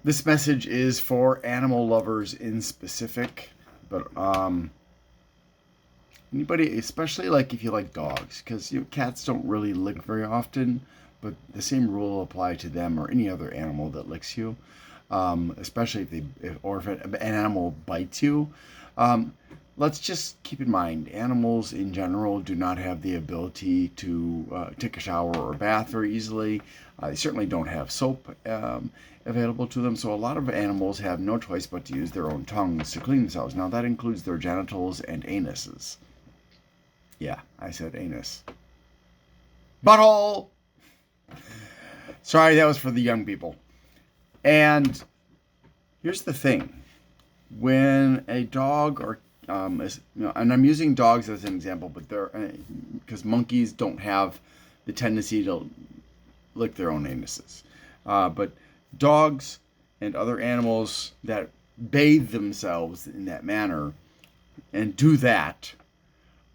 This message is for animal lovers in specific, but anybody, especially like if you like dogs, because cats don't really lick very often, but the same rule will apply to them or any other animal that licks you, especially if an animal bites you. Um, let's just keep in mind, animals in general do not have the ability to take a shower or a bath very easily. They certainly don't have soap available to them, so a lot of animals have no choice but to use their own tongues to clean themselves. Now, that includes their genitals and anuses. Yeah, I said anus. Butthole! Sorry, that was for the young people. And here's the thing. When a dog or and I'm using dogs as an example, but they're because monkeys don't have the tendency to lick their own anuses, but dogs and other animals that bathe themselves in that manner and do that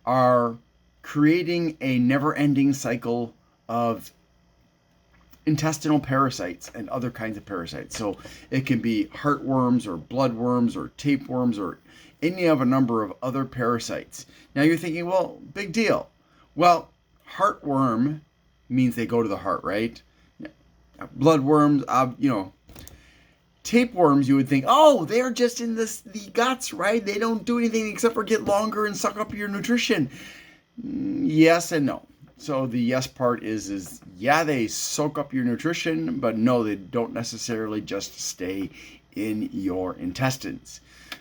are creating a never-ending cycle of intestinal parasites and other kinds of parasites. So it can be heartworms or bloodworms or tapeworms or any of a number of other parasites. Now you're thinking, well, big deal. Well, heartworm means they go to the heart, right? Bloodworms, tapeworms, you would think, oh, they're just in the guts, right? They don't do anything except for get longer and suck up your nutrition. Yes and no. So the yes part is yeah, they soak up your nutrition, but no, they don't necessarily just stay in your intestines.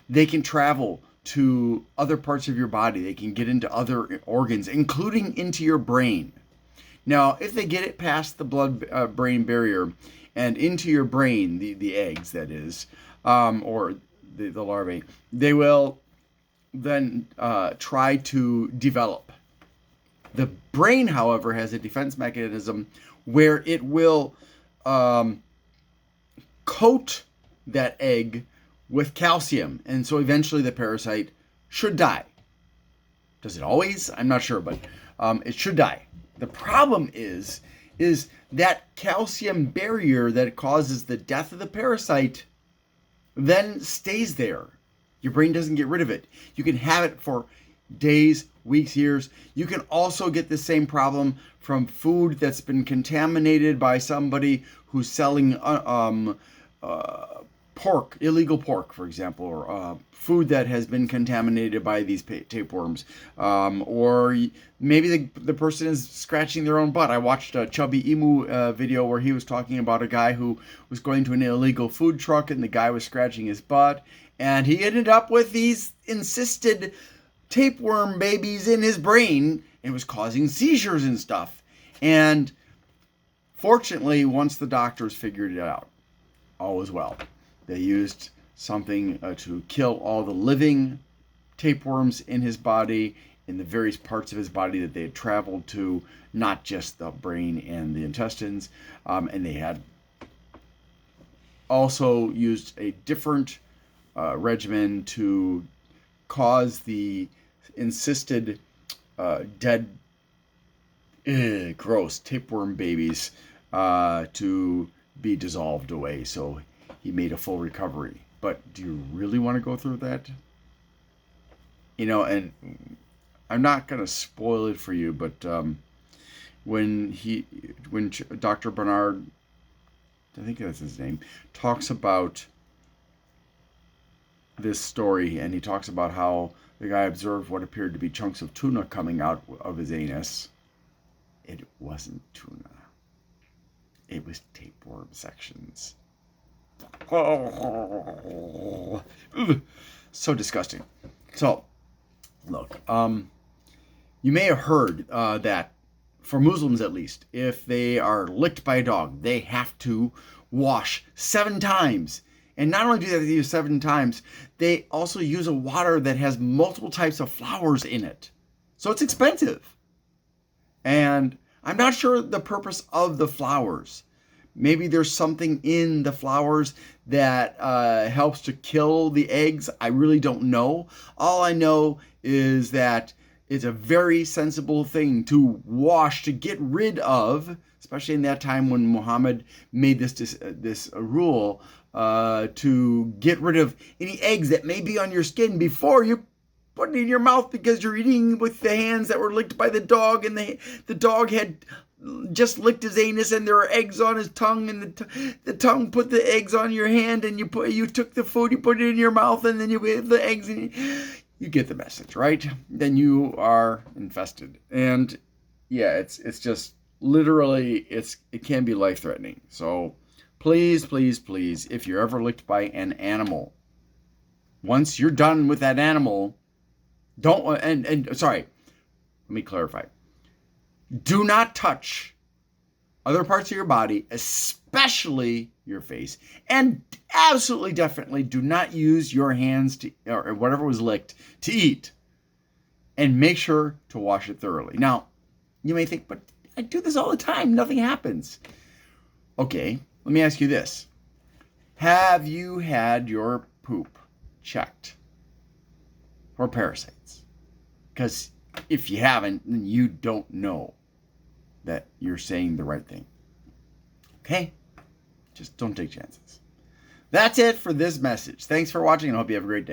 They can travel to other parts of your body. They can get into other organs, including into your brain. Now, if they get it past the blood-brain barrier and into your brain, the eggs, that is, or the larvae, they will then try to develop. The brain, however, has a defense mechanism where it will coat that egg with calcium, and so eventually the parasite should die. Does it always? I'm not sure, but it should die. The problem is that calcium barrier that causes the death of the parasite then stays there. Your brain doesn't get rid of it. You can have it for days, weeks, years. You can also get the same problem from food that's been contaminated by somebody who's selling pork, illegal pork, for example, or food that has been contaminated by these tapeworms, or maybe the person is scratching their own butt. I watched a Chubby Emu video where he was talking about a guy who was going to an illegal food truck and the guy was scratching his butt, and he ended up with these encysted tapeworm babies in his brain and was causing seizures and stuff. And fortunately, once the doctors figured it out, all was well. They used something to kill all the living tapeworms in his body, in the various parts of his body that they had traveled to, not just the brain and the intestines. And they had also used a different regimen to cause the encysted dead, gross tapeworm babies to be dissolved away. So he made a full recovery. But do you really want to go through that? And I'm not going to spoil it for you, but when Dr. Bernard, I think that's his name, talks about this story, and he talks about how the guy observed what appeared to be chunks of tuna coming out of his anus. It wasn't tuna. It was tapeworm sections. Oh, so disgusting. So, look, you may have heard that for Muslims at least, if they are licked by a dog, they have to wash 7 times. And not only do they use 7 times, they also use a water that has multiple types of flowers in it. So it's expensive. And I'm not sure the purpose of the flowers. Maybe there's something in the flowers that helps to kill the eggs. I really don't know. All I know is that It's a very sensible thing to wash, to get rid of, especially in that time when Muhammad made this rule, to get rid of any eggs that may be on your skin before you put it in your mouth, because you're eating with the hands that were licked by the dog, and the dog had just licked his anus, and there are eggs on his tongue, and the tongue put the eggs on your hand, and you took the food, you put it in your mouth, and then you ate the eggs, and you get the message, right? Then you are infested. And yeah, it's just literally, it can be life-threatening. So please, please, please, if you're ever licked by an animal, once you're done with that animal, sorry, let me clarify. Do not touch other parts of your body, especially your face. And absolutely, definitely do not use your hands or whatever was licked to eat. And make sure to wash it thoroughly. Now, you may think, but I do this all the time. Nothing happens. Okay, let me ask you this. Have you had your poop checked for parasites? Because if you haven't, then you don't know that you're saying the right thing. Okay? Just don't take chances. That's it for this message. Thanks for watching, and I hope you have a great day.